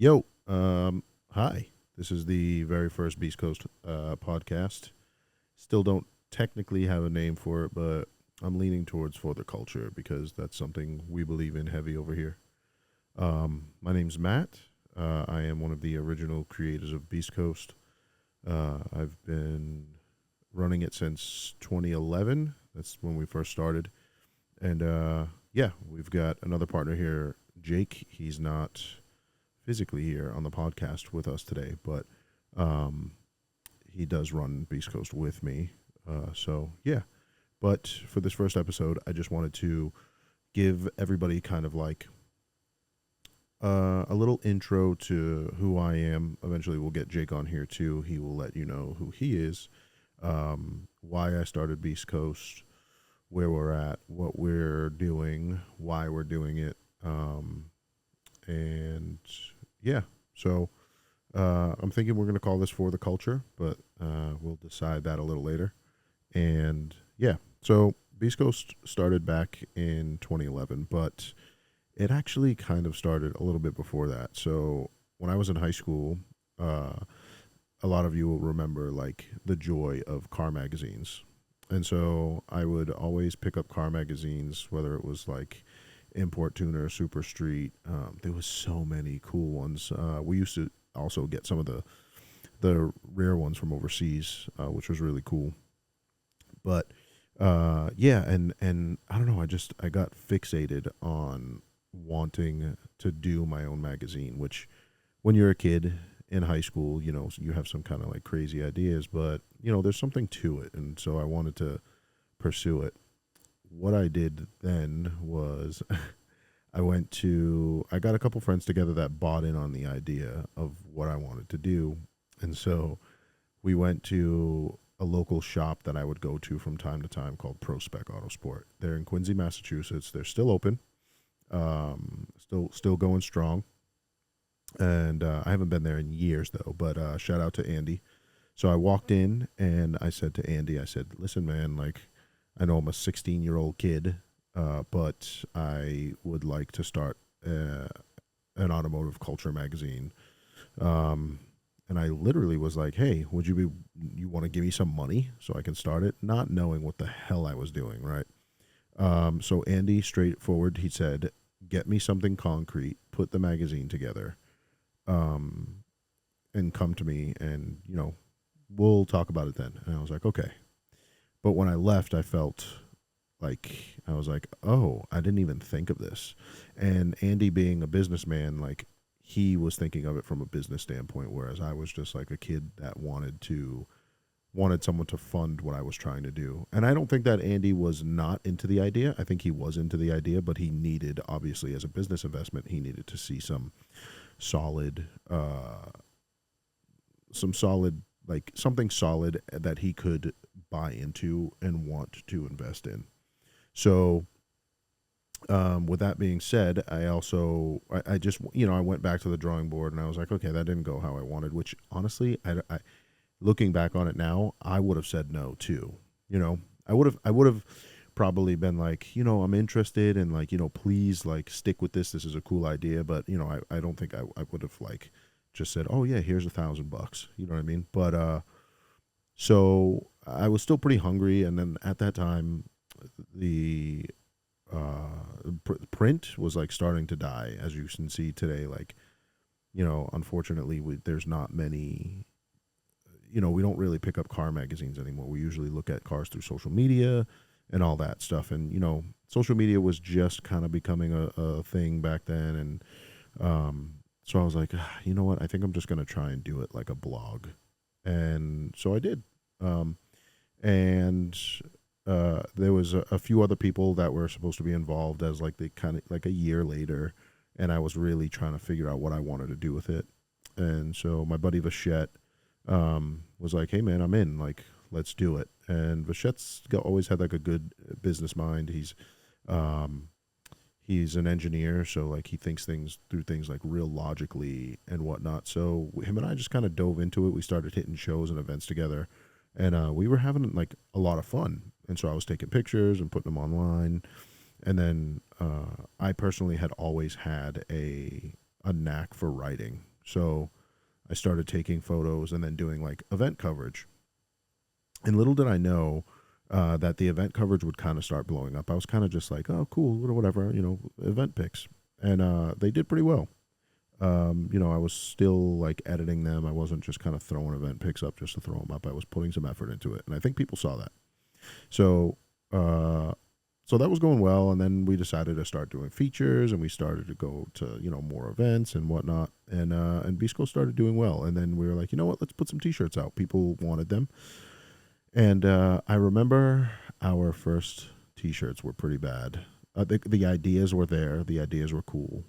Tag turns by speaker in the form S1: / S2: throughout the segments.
S1: Yo, hi. This is the very first Beast Coast podcast. Still don't technically have a name for it, but I'm leaning towards for the culture because that's something we believe in heavy over here. My name's Matt. I am one of the original creators of Beast Coast. I've been running it since 2011. That's when we first started. And yeah, we've got another partner here, Jake. He's not physically here on the podcast with us today, but um, he does run Beast Coast with me. So yeah, but for this first episode, I just wanted to give everybody kind of like a little intro to who I am. Eventually, we'll get Jake on here too. He will let you know who he is, why I started Beast Coast, where we're at, what we're doing, why we're doing it, and yeah. So I'm thinking we're going to call this For the Culture, but we'll decide that a little later. And yeah, so Beast Coast started back in 2011, but it actually kind of started a little bit before that. So when I was in high school, uh, a lot of you will remember like the joy of car magazines. And so I would always pick up car magazines, whether it was like Import Tuner, Super Street. There was so many cool ones. We used to also get some of the rare ones from overseas, which was really cool. But yeah, and I don't know. I got fixated on wanting to do my own magazine. Which, when you're a kid in high school, you have some kind of like crazy ideas, but there's something to it, and so I wanted to pursue it. What I did then was I got a couple friends together that bought in on the idea of what I wanted to do. And so we went to a local shop that I would go to from time to time called Prospec Autosport. They're in Quincy, Massachusetts. They're still open, still going strong. And I haven't been there in years though. But shout out to Andy. So I walked in and I said to Andy, I said, "Listen, man, like I know I'm a 16-year-old kid, but I would like to start an automotive culture magazine." Um, and I literally was like, "Hey, you want to give me some money so I can start it?" Not knowing what the hell I was doing, right? So Andy, straightforward, he said, "Get me something concrete, put the magazine together, um, and come to me, and we'll talk about it then." And I was like, "Okay." But when I left, I felt like I was like, "Oh, I didn't even think of this." And Andy, being a businessman, like he was thinking of it from a business standpoint, whereas I was just like a kid that wanted someone to fund what I was trying to do. And I don't think that Andy was not into the idea. I think he was into the idea, but he needed, obviously, as a business investment, he needed to see solid, uh, some solid, like something solid that he could buy into and want to invest in. So, with that being said, I just I went back to the drawing board and I was like, okay, that didn't go how I wanted. Which honestly, looking back on it now, I would have said no too. I would have probably been like, I'm interested and like, please like stick with this. This is a cool idea, but I don't think I would have like just said, oh yeah, here's $1,000. You know what I mean? But so I was still pretty hungry, and then at that time, the print was like starting to die, as you can see today. Like, unfortunately, there's not many. We don't really pick up car magazines anymore. We usually look at cars through social media and all that stuff. And social media was just kind of becoming a thing back then. And so I was like, you know what? I think I'm just gonna try and do it like a blog. And so I did. And there was a few other people that were supposed to be involved as like the kind of like a year later, and I was really trying to figure out what I wanted to do with it. And so my buddy Vachette was like, "Hey man, I'm in. Like, let's do it." And always had like a good business mind. Um, he's an engineer, so like he thinks things through things like real logically and whatnot. So him and I just kind of dove into it. We started hitting shows and events together, and we were having like a lot of fun. And so I was taking pictures and putting them online. And then I personally had always had a knack for writing. So I started taking photos and then doing like event coverage. And little did I know that the event coverage would kind of start blowing up. I was kind of just like, oh, cool, whatever, event pics. And they did pretty well. I was still like editing them. I wasn't just kind of throwing event pics up just to throw them up. I was putting some effort into it. And I think people saw that. So, uh, so that was going well. And then we decided to start doing features and we started to go to, more events and whatnot. And Beast Coast started doing well. And then we were like, you know what, let's put some t-shirts out. People wanted them. And I remember our first t-shirts were pretty bad. The ideas were there. The ideas were cool.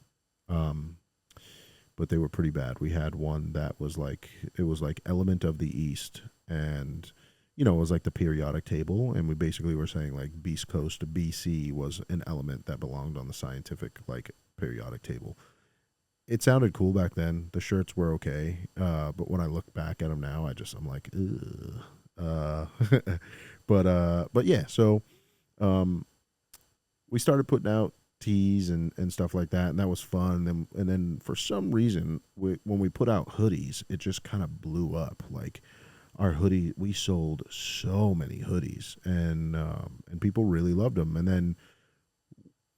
S1: But they were pretty bad. We had one that was like, it was like Element of the East, and it was like the periodic table, and we basically were saying like Beast Coast to BC was an element that belonged on the scientific like periodic table. It sounded cool back then. The shirts were okay, but when I look back at them now, I'm like, ugh. But yeah. So um, we started putting out tees and stuff like that, and that was fun. And then for some reason, when we put out hoodies, it just kind of blew up. Like our hoodie, we sold so many hoodies, and people really loved them. And then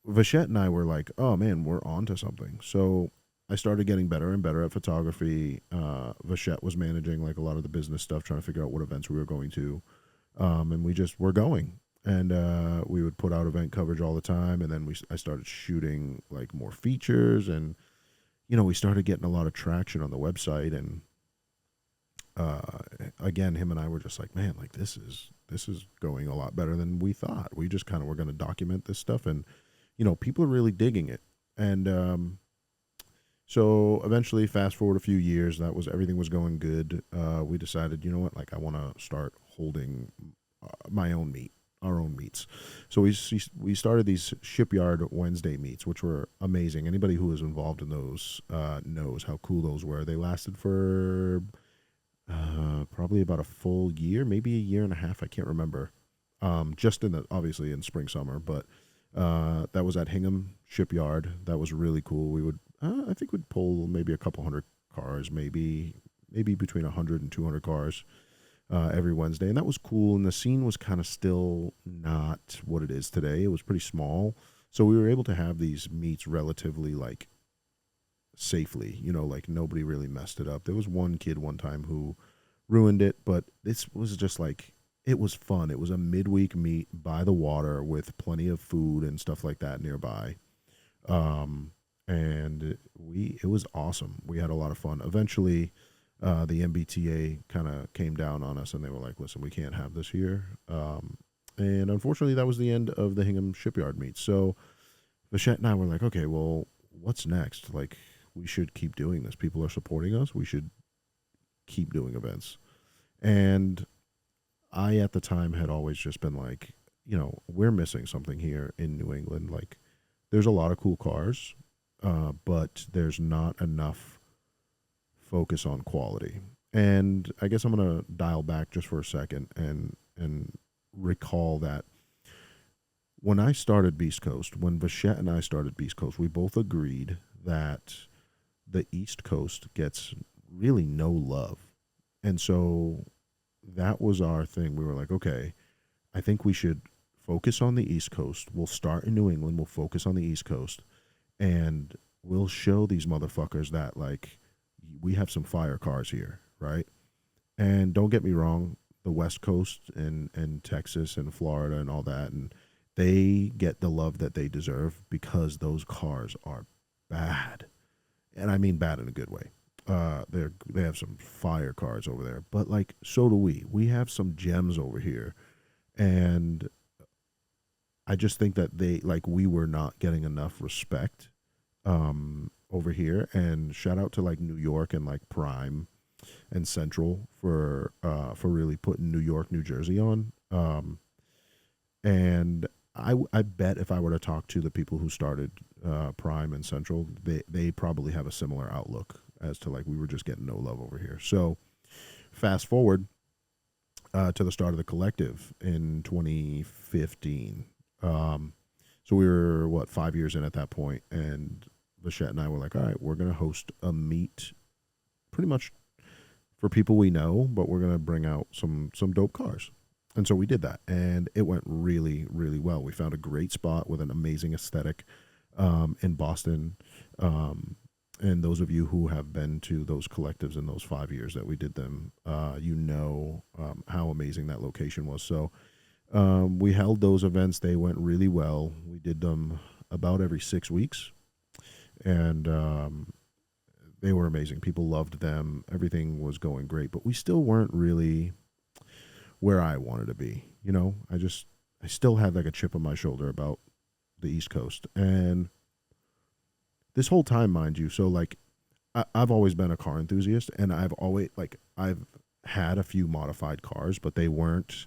S1: Vachette and I were like, oh man, we're on to something. So I started getting better and better at photography. Vachette was managing like a lot of the business stuff, trying to figure out what events we were going to, and we just were going. And we would put out event coverage all the time, and then I started shooting like more features, and we started getting a lot of traction on the website. And again, him and I were just like, man, like this is going a lot better than we thought. We just kind of were going to document this stuff, and people are really digging it. And so eventually, fast forward a few years, everything was going good. We decided, you know what, like I want to start holding my own meet, our own meets. So we started these Shipyard Wednesday meets, which were amazing. Anybody who was involved in those knows how cool those were. They lasted for probably about a full year, maybe a year and a half. I can't remember. Just obviously in spring, summer, but that was at Hingham Shipyard. That was really cool. We would, I think we'd pull maybe a couple hundred cars, maybe between 100 and 200 cars every Wednesday. And that was cool. And the scene was kind of still not what it is today. It was pretty small. So we were able to have these meets relatively like safely, like nobody really messed it up. There was one kid one time who ruined it, but this was just like, it was fun. It was a midweek meet by the water with plenty of food and stuff like that nearby. And it was awesome. We had a lot of fun. Eventually, the MBTA kind of came down on us, and they were like, listen, we can't have this here. And unfortunately, that was the end of the Hingham Shipyard meet. So Vachette and I were like, okay, well, what's next? Like, we should keep doing this. People are supporting us. We should keep doing events. And I, at the time, had always just been like, we're missing something here in New England. Like, there's a lot of cool cars, but there's not enough focus on quality. And I guess I'm going to dial back just for a second and recall that when I started Beast Coast, when Vachette and I started Beast Coast, we both agreed that the East Coast gets really no love. And so that was our thing. We were like, okay, I think we should focus on the East Coast. We'll start in New England. We'll focus on the East Coast. And we'll show these motherfuckers that, like, we have some fire cars here, right? And don't get me wrong, the West Coast and Texas and Florida and all that, and they get the love that they deserve because those cars are bad. And I mean bad in a good way. They have some fire cars over there, but like, so do we. We have some gems over here, and I just think that we were not getting enough respect over here. And shout out to like New York and like Prime and Central for really putting New York, New Jersey on. And I bet if I were to talk to the people who started Prime and Central, they probably have a similar outlook as to like, we were just getting no love over here. So fast forward to the start of the collective in 2015. So we were 5 years in at that point, and Vachette and I were like, all right, we're gonna host a meet, pretty much for people we know, but we're gonna bring out some dope cars. And so we did that, and it went really, really well. We found a great spot with an amazing aesthetic in Boston. And those of you who have been to those collectives in those 5 years that we did them, how amazing that location was. So we held those events. They went really well. We did them about every 6 weeks, and they were amazing. People loved them. Everything was going great, but we still weren't really where I wanted to be. I still had like a chip on my shoulder about the East Coast. And this whole time, mind you, so like I've always been a car enthusiast, and I've had a few modified cars, but they weren't,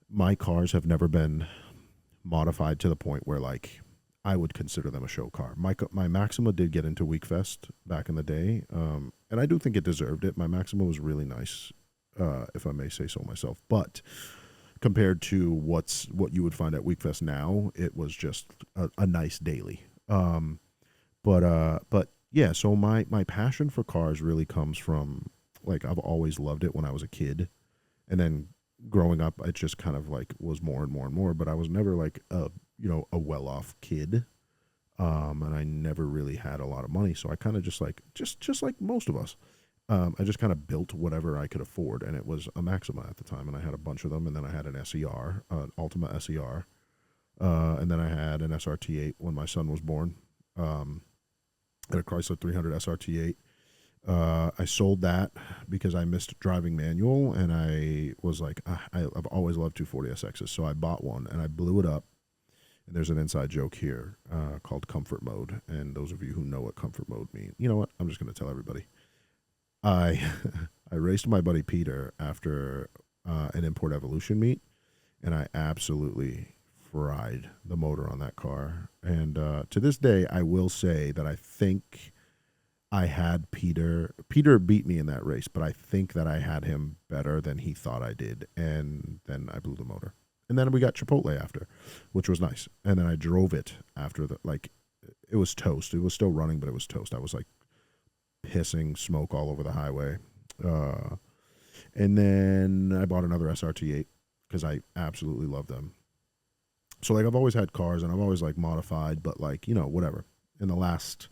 S1: my cars have never been modified to the point where like I would consider them a show car. My Maxima did get into Weekfest back in the day, and I do think it deserved it. My Maxima was really nice, if I may say so myself. But compared to what you would find at Weekfest now, it was just a nice daily. But yeah, so my passion for cars really comes from, like, I've always loved it when I was a kid, and then growing up, it just kind of like was more and more and more. But I was never like a well off kid, and I never really had a lot of money, so I kind of just like most of us. I just kind of built whatever I could afford, and it was a Maxima at the time, and I had a bunch of them, and then I had an SER, an Ultima SER, and then I had an SRT8 when my son was born, at a Chrysler 300 SRT8. I sold that because I missed driving manual, and I was like, I've always loved 240SXs, so I bought one, and I blew it up. And there's an inside joke here called comfort mode, and those of you who know what comfort mode means, you know what? I'm just going to tell everybody. I I raced my buddy Peter after an Import Evolution meet, and I absolutely fried the motor on that car. And to this day, I will say that I think I had Peter. Peter beat me in that race, but I think that I had him better than he thought I did. And then I blew the motor. And then we got Chipotle after, which was nice. And then I drove it after it was toast. It was still running, but it was toast. I was like pissing smoke all over the highway. And then I bought another SRT8 because I absolutely love them. So like I've always had cars, and I've always like modified, but like, whatever. In the last,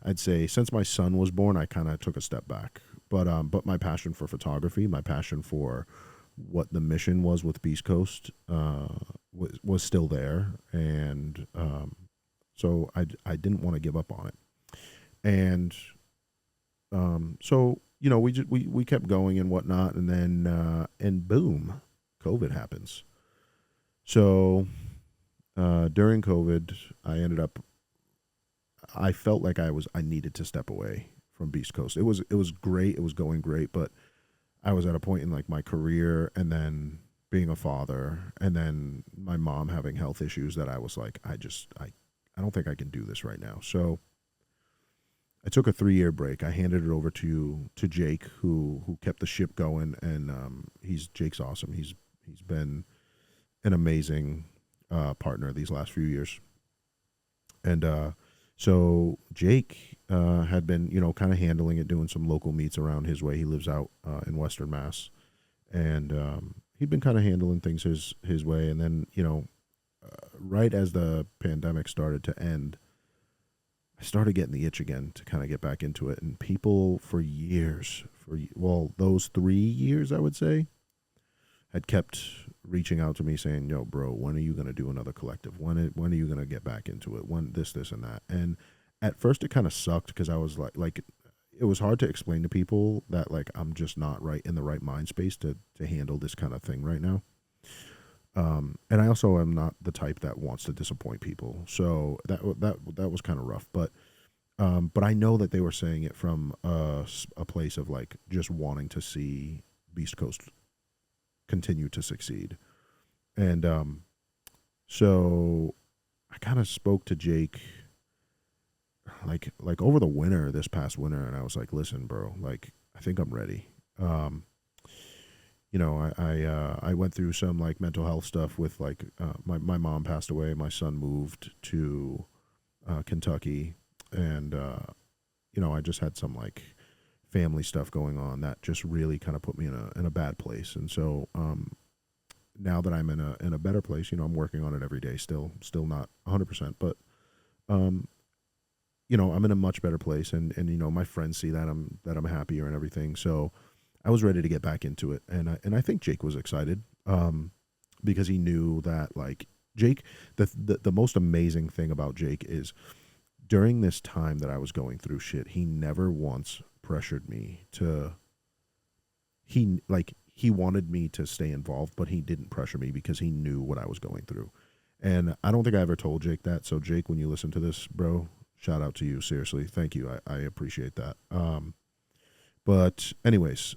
S1: I'd say since my son was born, I kind of took a step back. But my passion for photography, my passion for what the mission was with Beast Coast, was still there, and so I didn't want to give up on it. And so we kept going and whatnot, and then and boom, COVID happens. So during COVID, I felt like I needed to step away from Beast Coast. It was great, it was going great, but I was at a point in like my career, and then being a father, and then my mom having health issues, that I was like, I don't think I can do this right now. So I took a 3-year break. I handed it over to Jake, who kept the ship going, and Jake's awesome. He's been an amazing partner these last few years. And so Jake had been, kind of handling it, doing some local meets around his way. He lives out in Western Mass, and he'd been kind of handling things his way. And then, right as the pandemic started to end, I started getting the itch again to kind of get back into it. And people for years, those 3 years, I would say, had kept reaching out to me saying, yo, bro, when are you going to do another collective? When are you going to get back into it? When this, and that? And at first it kind of sucked, because I was like, it was hard to explain to people that like, I'm just not right in the right mind space to handle this kind of thing right now. And I also am not the type that wants to disappoint people. So that was kind of rough, but I know that they were saying it from a place of like just wanting to see Beast Coast continue to succeed. And so I kind of spoke to Jake like over the winter, this past winter, and I was like, listen, bro, like, I think I'm ready. I went through some like mental health stuff with like my mom passed away, my son moved to Kentucky, and I just had some like family stuff going on that just really kind of put me in a bad place. And so now that I'm in a better place, I'm working on it every day. Still not 100%, but um, I'm in a much better place, and my friends see that I'm happier and everything. So I was ready to get back into it, and I think Jake was excited, because he knew that, like, Jake, the most amazing thing about Jake is during this time that I was going through shit, he never once pressured me to. He wanted me to stay involved, but he didn't pressure me because he knew what I was going through. And I don't think I ever told Jake that. So Jake, when you listen to this, bro, shout out to you. Seriously, thank you. I appreciate that. But anyways,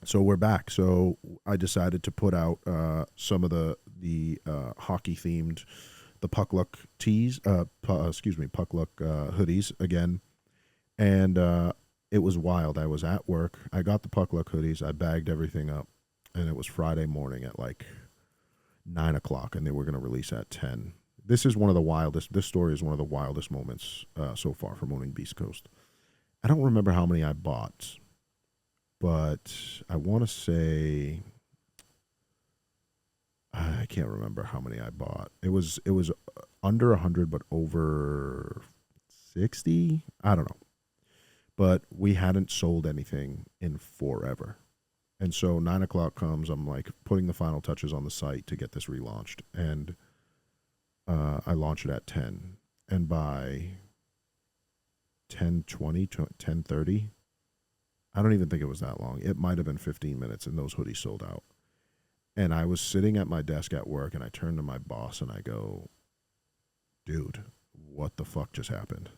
S1: so we're back. So I decided to put out some of the hockey themed, the Puck Luck tees, Puck Luck hoodies again, and it was wild. I was at work. I got the Puck Luck hoodies. I bagged everything up, and it was Friday morning at like 9 o'clock, and they were going to release at 10. This is one of the wildest. This story is one of the wildest moments so far from owning Beast Coast. I don't remember how many I bought, but I want to say I can't remember how many I bought. It was under 100, but over 60. I don't know, but we hadn't sold anything in forever. And so 9 o'clock comes. I'm like putting the final touches on the site to get this relaunched, and I launch it at 10. And by 10:20, 10:30, I don't even think it was that long. It might have been 15 minutes, and those hoodies sold out. And I was sitting at my desk at work, and I turned to my boss and I go, "Dude, what the fuck just happened?"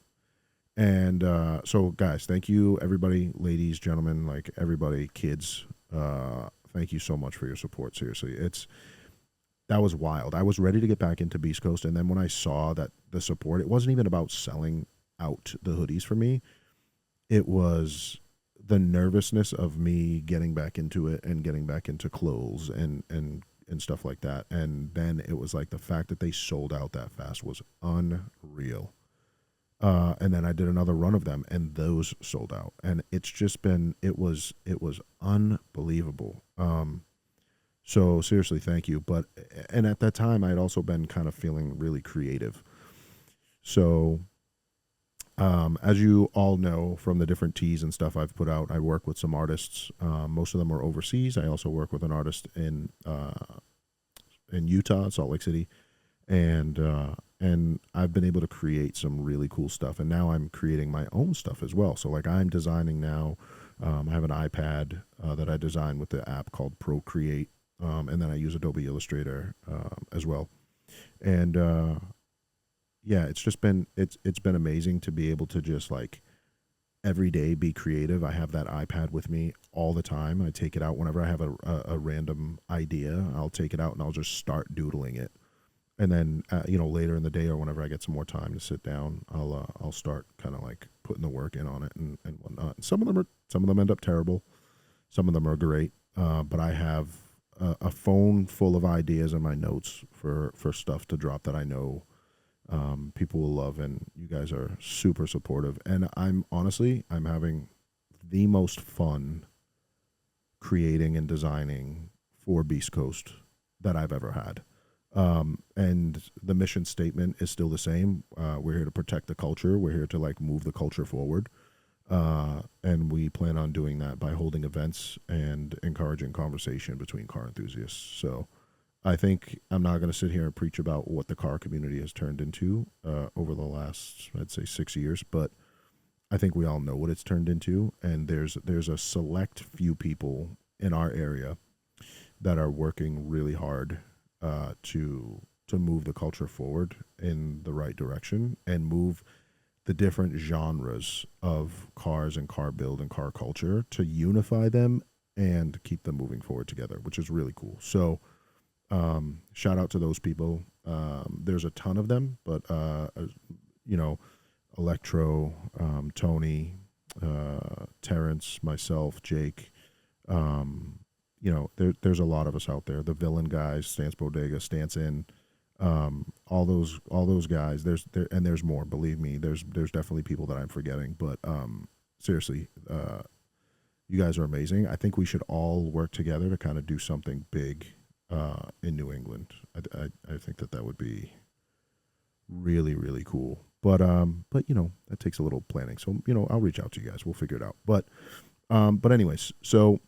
S1: And so, guys, thank you, everybody, ladies, gentlemen, like everybody, kids. Thank you so much for your support. Seriously, that was wild. I was ready to get back into Beast Coast, and then when I saw that the support, it wasn't even about selling out the hoodies for me. It was the nervousness of me getting back into it and getting back into clothes and stuff like that. And then it was like the fact that they sold out that fast was unreal. And then I did another run of them, and those sold out. And it's just been it was unbelievable. So seriously, thank you. And at that time, I had also been kind of feeling really creative. So, as you all know from the different teas and stuff I've put out, I work with some artists. Most of them are overseas. I also work with an artist in Utah, Salt Lake City, and I've been able to create some really cool stuff. And now I'm creating my own stuff as well. So like I'm designing now. I have an iPad that I designed with the app called Procreate, and then I use Adobe Illustrator as well. And yeah, it's been amazing to be able to just like every day be creative. I have that iPad with me all the time. I take it out whenever I have a random idea. I'll take it out and I'll just start doodling it. And then later in the day or whenever I get some more time to sit down, I'll start kind of like putting the work in on it and whatnot. Some of them end up terrible. Some of them are great. But I have a phone full of ideas in my notes for stuff to drop that I know people will love, and you guys are super supportive. And I'm having the most fun creating and designing for Beast Coast that I've ever had. And the mission statement is still the same. We're here to protect the culture. We're here to like move the culture forward. And we plan on doing that by holding events and encouraging conversation between car enthusiasts. So I think I'm not going to sit here and preach about what the car community has turned into over the last, I'd say, 6 years, but I think we all know what it's turned into. And there's a select few people in our area that are working really hard to move the culture forward in the right direction and move the different genres of cars and car build and car culture to unify them and keep them moving forward together, which is really cool. So shout out to those people. There's a ton of them, but Electro, Tony, Terrence, myself, Jake, there's a lot of us out there. The Villain guys, Stance Bodega, Stance In, All those guys. There's more. Believe me, there's definitely people that I'm forgetting. But seriously, you guys are amazing. I think we should all work together to kind of do something big in New England. I think that would be really really cool. But that takes a little planning. So I'll reach out to you guys. We'll figure it out. But anyways, so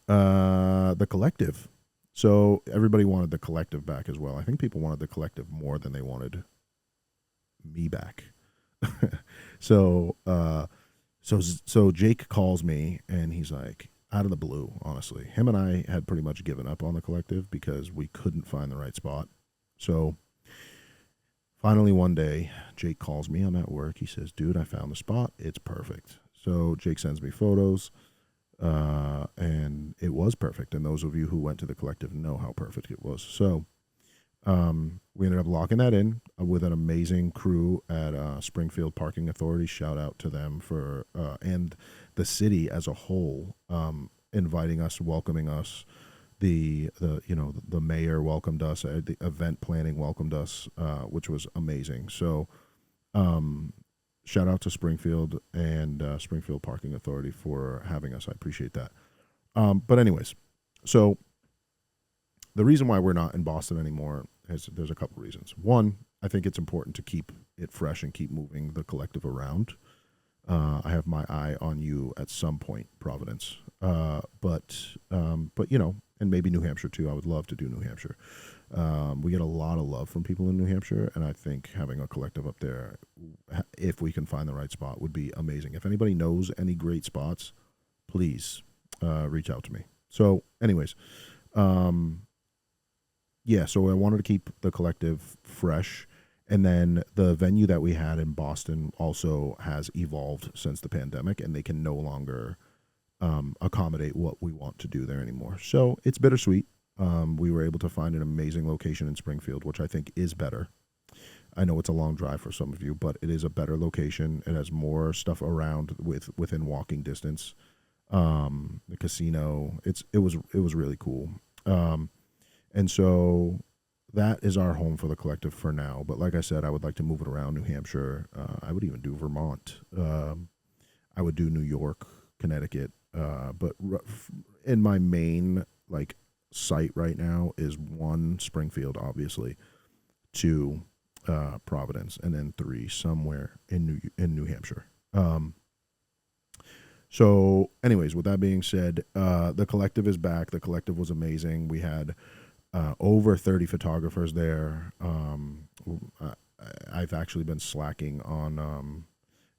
S1: the collective. So everybody wanted the collective back as well. I think people wanted the collective more than they wanted me back. so so Jake calls me and he's like, out of the blue, honestly. Him and I had pretty much given up on the collective because we couldn't find the right spot. So finally one day, Jake calls me. I'm at work. He says, dude, I found the spot. It's perfect. So Jake sends me photos. And it was perfect. And those of you who went to the collective know how perfect it was. So we ended up locking that in with an amazing crew at Springfield Parking Authority. Shout out to them for and the city as a whole, inviting us, welcoming us. The mayor welcomed us. The event planning welcomed us, which was amazing. So shout out to Springfield and Springfield Parking Authority for having us. I appreciate that. But anyways, so the reason why we're not in Boston anymore is there's a couple reasons. One, I think it's important to keep it fresh and keep moving the collective around. I have my eye on you at some point, Providence. But and maybe New Hampshire too. I would love to do New Hampshire. We get a lot of love from people in New Hampshire, and I think having a collective up there, if we can find the right spot, would be amazing. If anybody knows any great spots, please reach out to me. So anyways, so I wanted to keep the collective fresh. And then the venue that we had in Boston also has evolved since the pandemic, and they can no longer accommodate what we want to do there anymore. So it's bittersweet. We were able to find an amazing location in Springfield, which I think is better. I know it's a long drive for some of you, but it is a better location. It has more stuff around within walking distance. The casino, it was really cool. And so that is our home for the collective for now. But like I said, I would like to move it around New Hampshire. I would even do Vermont. I would do New York, Connecticut. But in my main site right now is 1, Springfield, obviously, 2, Providence, and then 3 somewhere in New Hampshire. So anyways, with that being said, the collective is back. The collective was amazing. We had over 30 photographers there. I've actually been slacking on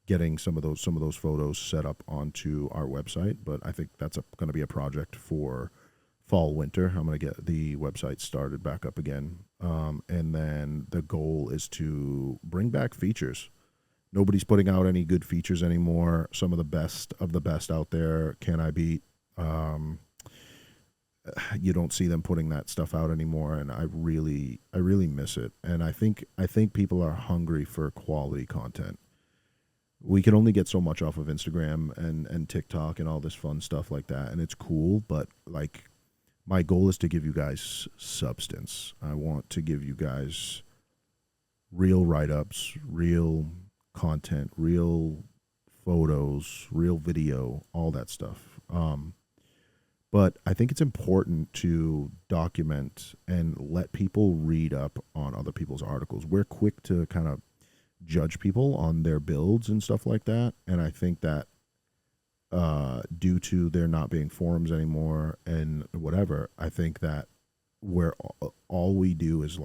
S1: getting some of those photos set up onto our website, but I think that's going to be a project for fall winter. I'm going to get the website started back up again, and then the goal is to bring back features. Nobody's putting out any good features anymore. Some of the best out there. Can I beat? You don't see them putting that stuff out anymore, and I really miss it. And I think people are hungry for quality content. We can only get so much off of Instagram and TikTok and all this fun stuff like that, and it's cool, but my goal is to give you guys substance. I want to give you guys real write-ups, real content, real photos, real video, all that stuff. But I think it's important to document and let people read up on other people's articles. We're quick to kind of judge people on their builds and stuff like that. And I think that due to there not being forums anymore and whatever, I think that where all we do is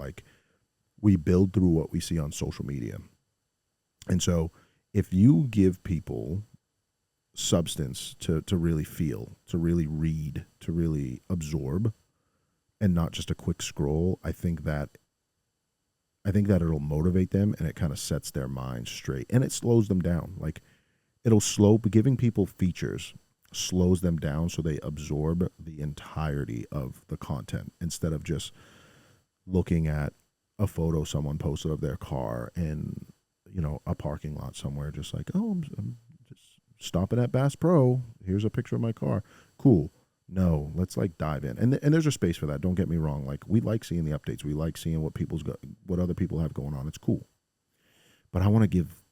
S1: we build through what we see on social media. And so if you give people substance to really feel, to really read, to really absorb, and not just a quick scroll, I think that it'll motivate them, and it kind of sets their minds straight, and it slows them down. Giving people features slows them down so they absorb the entirety of the content instead of just looking at a photo someone posted of their car in a parking lot somewhere, just I'm just stopping at Bass Pro. Here's a picture of my car. Cool. No, let's like dive in. And there's a space for that. Don't get me wrong. Like we like seeing the updates. We like seeing what other people have going on. It's cool. But I want to give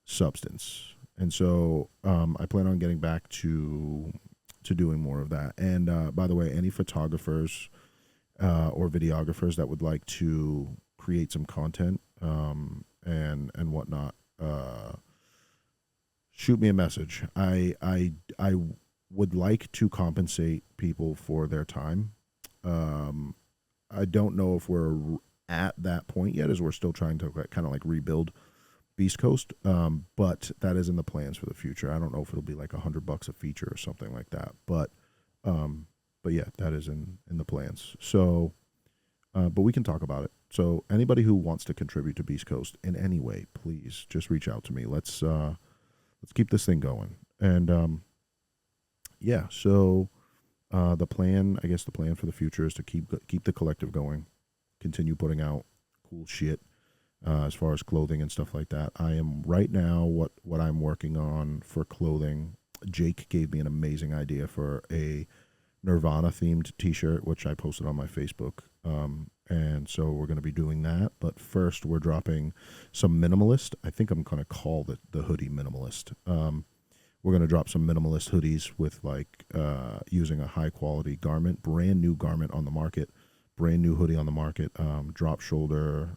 S1: substance. And so I plan on getting back to doing more of that. And by the way, any photographers or videographers that would like to create some content and whatnot, shoot me a message. I would like to compensate people for their time. I don't know if we're at that point yet, as we're still trying to kind of like rebuild Beast Coast. But that is in the plans for the future. I don't know if it'll be like $100 a feature or something like that. But yeah, that is in the plans. So, but we can talk about it. So anybody who wants to contribute to Beast Coast in any way, please just reach out to me. Let's keep this thing going. And yeah, so the plan for the future is to keep the collective going, continue putting out cool shit. As far as clothing and stuff like that, I am right now what I'm working on for clothing. Jake gave me an amazing idea for a Nirvana themed T-shirt, which I posted on my Facebook. And so we're going to be doing that. But first, we're dropping some minimalist. I think I'm going to call the hoodie minimalist. We're going to drop some minimalist hoodies with like using a high quality garment, brand new garment on the market. Brand new hoodie on the market, drop shoulder,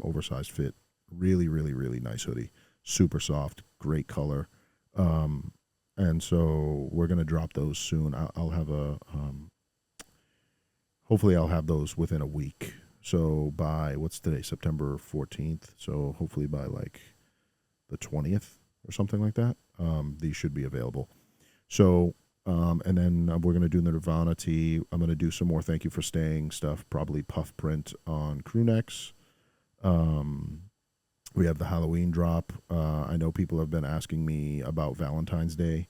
S1: oversized fit, really, really, really nice hoodie, super soft, great color, and so we're gonna drop those soon. I'll have hopefully I'll have those within a week. So by what's today, September 14th. So hopefully by like the 20th or something like that, these should be available. So. And then we're going to do the Nirvana tee. I'm going to do some more Thank You for Staying stuff, probably puff print on crew necks. We have the Halloween drop. I know people have been asking me about Valentine's Day.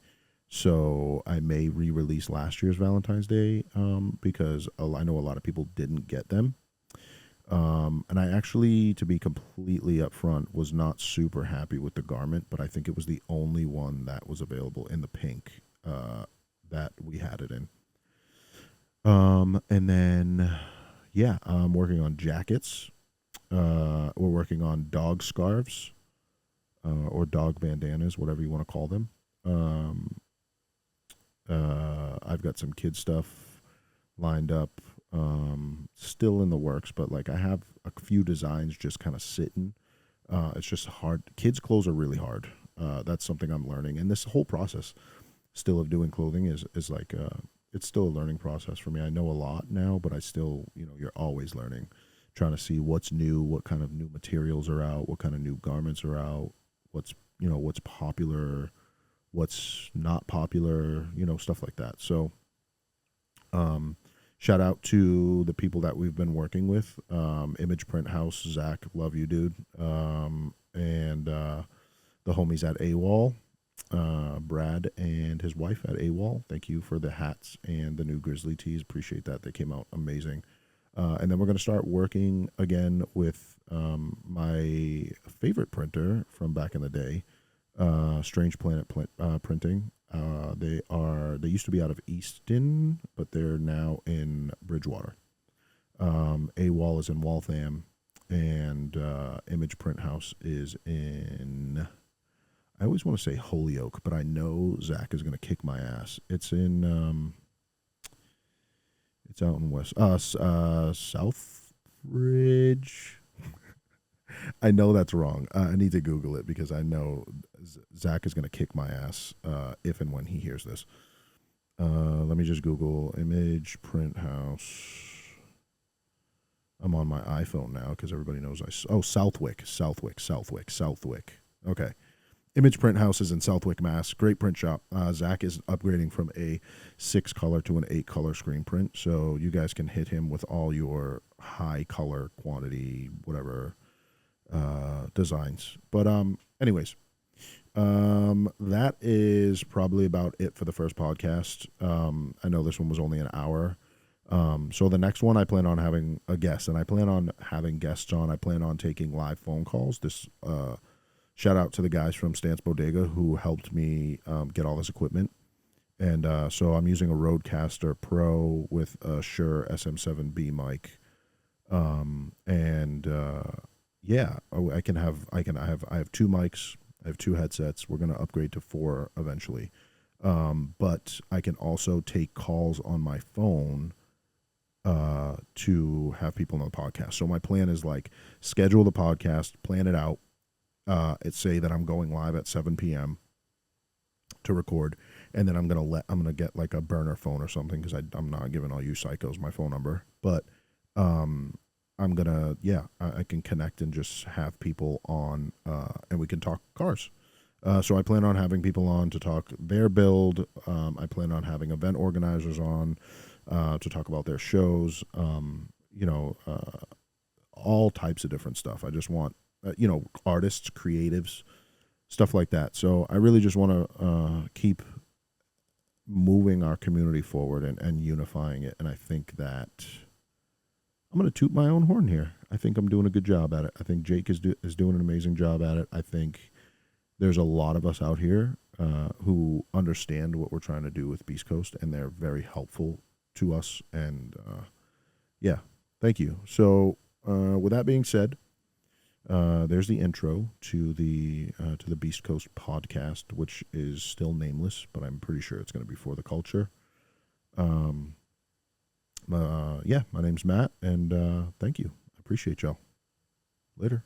S1: So I may re-release last year's Valentine's Day because I know a lot of people didn't get them. And I actually, to be completely upfront, was not super happy with the garment, but I think it was the only one that was available in the pink that we had it in. And then, yeah, I'm working on jackets. We're working on dog scarves or dog bandanas, whatever you want to call them. I've got some kid stuff lined up, still in the works, but like I have a few designs just kind of sitting. It's just hard. Kids' clothes are really hard. That's something I'm learning. And this whole process still of doing clothing is like it's still a learning process for me. I know a lot now, but I still, you're always learning, trying to see what's new, what kind of new materials are out, what kind of new garments are out, what's popular, what's not popular, stuff like that. So shout out to the people that we've been working with, Image Print House, Zach, love you, dude, and the homies at AWOL. Brad and his wife at AWOL. Thank you for the hats and the new Grizzly tees. Appreciate that. They came out amazing. And then we're going to start working again with my favorite printer from back in the day, Strange Planet Printing. They used to be out of Easton, but they're now in Bridgewater. AWOL is in Waltham, and Image Print House is in... I always want to say Holyoke, but I know Zach is going to kick my ass. It's in, it's out in Southbridge. I know that's wrong. I need to Google it because I know Zach is going to kick my ass if and when he hears this. Let me just Google Image Print House. I'm on my iPhone now because everybody knows Southwick. Okay. Image Print House is in Southwick, Mass. Great print shop. Zach is upgrading from a 6-color to an 8-color screen print, so you guys can hit him with all your high color quantity, whatever designs. But anyways, that is probably about it for the first podcast. I know this one was only an hour. So the next one I plan on having a guest, and I plan on having guests on. I plan on taking live phone calls. This shout out to the guys from Stance Bodega who helped me get all this equipment. And so I'm using a Rodecaster Pro with a Shure SM7B mic. And yeah, I have two mics, I have two headsets. We're gonna upgrade to four eventually. But I can also take calls on my phone to have people on the podcast. So my plan is like schedule the podcast, plan it out. It say that I'm going live at 7 p.m. to record, and then I'm gonna get like a burner phone or something because I'm not giving all you psychos my phone number, but I'm gonna I can connect and just have people on, and we can talk cars. So I plan on having people on to talk their build. I plan on having event organizers on to talk about their shows. All types of different stuff. I just want artists, creatives, stuff like that. So I really just want to keep moving our community forward and unifying it. And I think that I'm going to toot my own horn here. I think I'm doing a good job at it. I think Jake is doing an amazing job at it. I think there's a lot of us out here who understand what we're trying to do with Beast Coast, and they're very helpful to us. And yeah, thank you. So with that being said, there's the intro to the Beast Coast podcast, which is still nameless, but I'm pretty sure it's going to be For the Culture. Yeah, my name's Matt, and thank you. I appreciate y'all. Later.